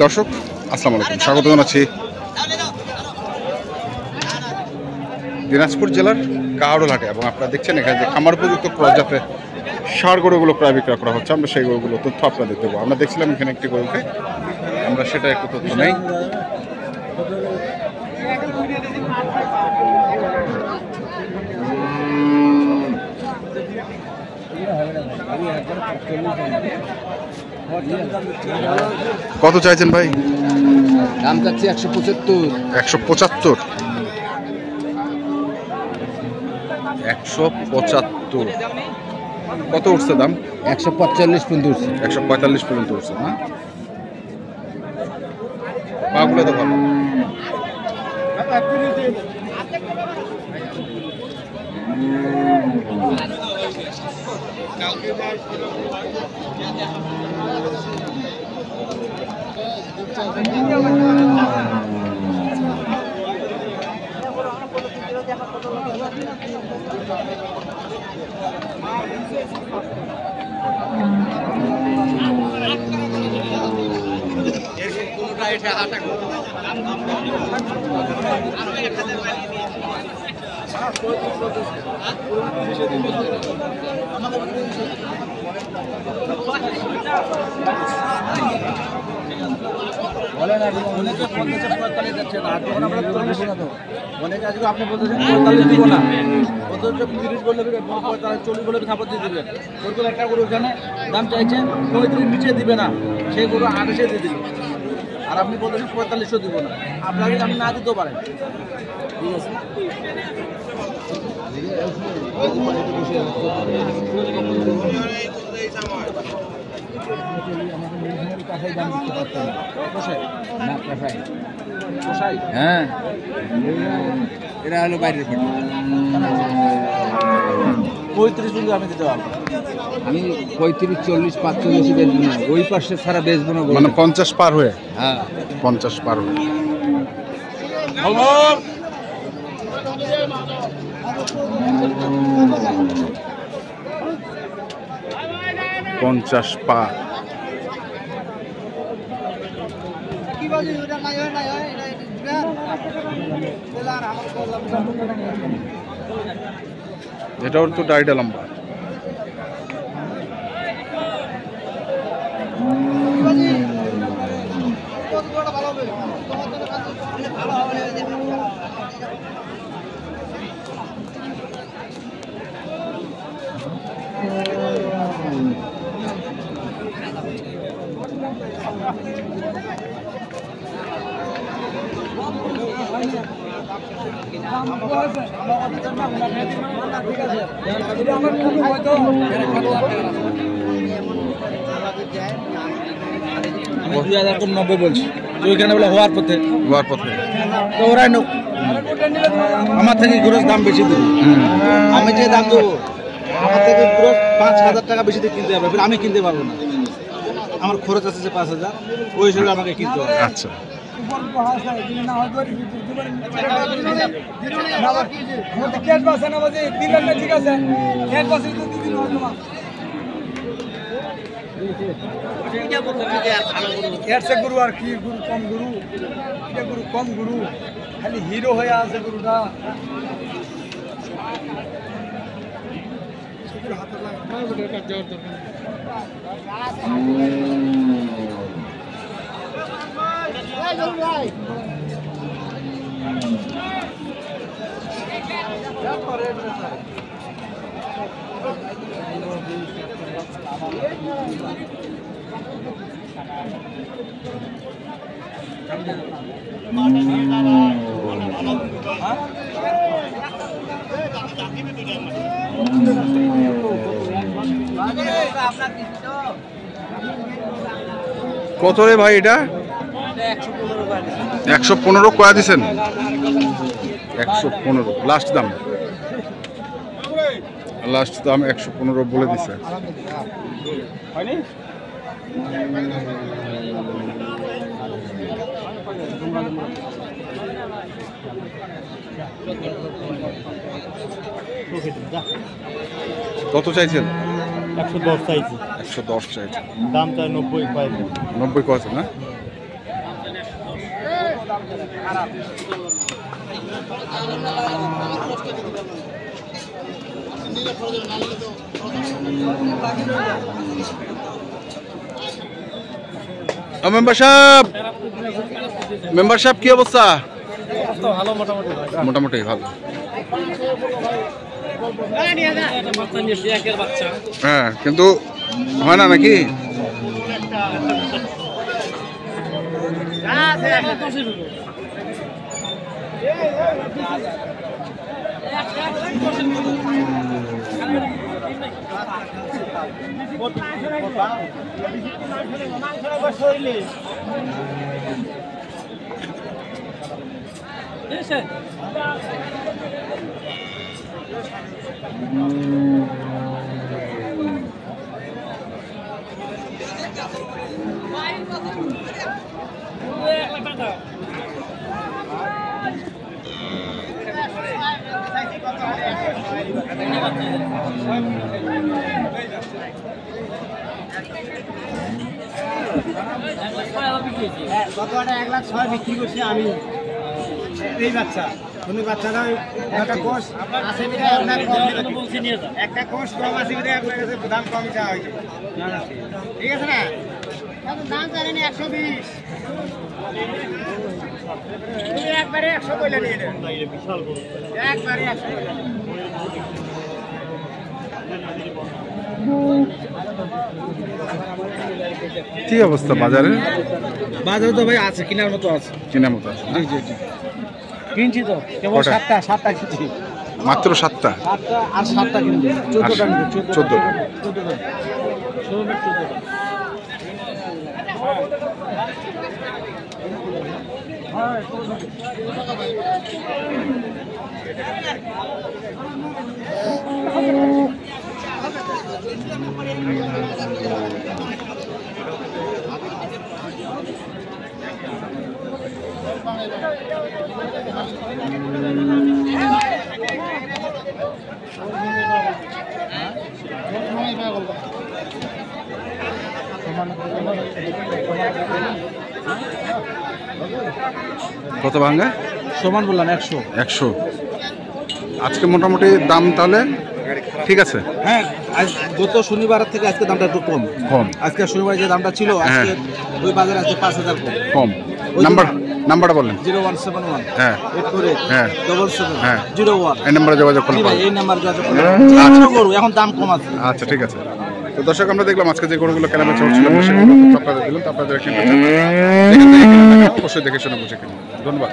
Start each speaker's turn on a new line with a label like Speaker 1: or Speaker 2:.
Speaker 1: দর্শক আসসালামু আলাইকুম, স্বাগত জানাচ্ছি দিনাজপুর জেলার কাহারোল হাটে। এবং আপনারা দেখছেন এখানে যে খামার উপযুক্ত প্রজাতের ষাঁড় গরুগুলো প্রায় বিক্রয় করা হচ্ছে। আমরা সেই গরুগুলো তথ্য আপনাদের দেবো। আমরা দেখছিলাম এখানে একটি গরুকে, আমরা সেটা একটু তথ্য নেই। কত চাইছেন ভাই?
Speaker 2: দাম চাচ্ছি 175।
Speaker 1: 175। 175 কত উঠছে দাম?
Speaker 2: 145 পর্যন্ত উঠছে।
Speaker 1: 145 পর্যন্ত উঠছে না? পাগুলো তো ভালো।
Speaker 3: অনেকে আজকে আপনি বলতেছেন 45 দিব না, 30 বললে 40 বলে খাবার দিয়ে দিবেন। ওরকম একটা গরু ওখানে দাম চাইছে 35 নিচে দিবে না, সেই গরু 28 দিয়ে দিবে। আর আপনি বলতেছেন 4500 দিব না, আপনাকে আমি না দিতেও পারেন। ঠিক আছে,
Speaker 2: হ্যাঁ, এরা হলো বাইরের পার্টি।
Speaker 3: 35 কিন্তু আমি দিতে পারবো।
Speaker 2: আমি 35, 40, 45 বেচবো না, ওই পাশে ছাড়া বেচবো না।
Speaker 1: মানে 50 পার হয়ে?
Speaker 2: হ্যাঁ,
Speaker 1: 50 পার হয়ে। 50 পার। এটাও তো ডাইডা লম্বা।
Speaker 3: আমি 2090 বলছি, তো ওইখানে বলে হওয়ার পথে তো ওরাই নোক আমার থেকে খরচ দাম বেশি দেবো। আমি যে দাম দেবো আমার থেকে পুরো 5000 টাকা বেশি দিয়ে কিনতে হবে, আমি কিনতে পারবো না। আমার খরচ আছে যে 5000, ওই হিসেবে আমাকে কিনতে হবে।
Speaker 1: আচ্ছা,
Speaker 3: গরু আর কি গরু কম গরু, গরু কম গরু, খালি হিরো হয়ে আছে গরুটা।
Speaker 1: কত রে ভাই এটা? 115 কয়া দিছেন? 115 লাস্ট দাম। লাস্ট দাম 115 বলে দিছে। কত চাইছেন?
Speaker 4: 110 চাইছি।
Speaker 1: 110 চাইছেন,
Speaker 4: দামটা 90 কয়।
Speaker 1: 90 কত না? মেম্বার সাহেব, মেম্বার সাহেব কি অবস্থা? মোটামুটি ভালো। হ্যাঁ, কিন্তু হয় না নাকি?
Speaker 3: গতটা 1,06,000 বিক্রি করছি আমি। এই বাচ্চা কোন বাচ্চাটা একটা কোষ আছে বিধায় আপনার কম একটা কোষ কম আছে বিধায় আপনার কাছে দাম কম চাওয়া হয়েছে। ঠিক আছে না? দাম জানেনি 120, তুমি একবারে 100 কইলে নিয়ে নেন, একবারে 100 কইলে।
Speaker 1: কি অবস্থা বাজারে?
Speaker 3: বাজারে তো ভাই আছে, কেনার মতো আছে।
Speaker 1: কেনার মতো আছে?
Speaker 3: জি জি জি, কিনছি তো কেবল 7টা কিনছি,
Speaker 1: মাত্র 7টা?
Speaker 3: 7টা আর 7টা কিনছি, 14টা কিনছি, 14টা।
Speaker 1: কত ভাঙ্গা?
Speaker 3: সমান বললাম 100।
Speaker 1: 100। আজকে মোটামুটি দাম তাহলে ঠিক আছে?
Speaker 3: হ্যাঁ, গত শনিবার থেকে আজকে দামটা একটু কম।
Speaker 1: কম?
Speaker 3: আজকে শনিবার যে দামটা ছিল আজকে ওই বাজারে আছে 5,000 কম।
Speaker 1: কম? নাম্বারটা বললেন?
Speaker 3: 0171
Speaker 1: হ্যাঁ
Speaker 3: 848
Speaker 1: হ্যাঁ
Speaker 3: 77
Speaker 1: হ্যাঁ
Speaker 3: 01।
Speaker 1: এই নাম্বারে যোগাযোগ করুন।
Speaker 3: এই নাম্বারে যোগাযোগ করুন, করুন, এখন দাম কম আছে।
Speaker 1: আচ্ছা ঠিক আছে। তো দর্শক, আমরা দেখলাম আজকে যে গরুগুলো কেনা বেচা হচ্ছিল সেগুলো আপনাদের দিলাম। তো আপনাদের অবশ্যই দেখে শুনে বুঝে কিনুন। ধন্যবাদ।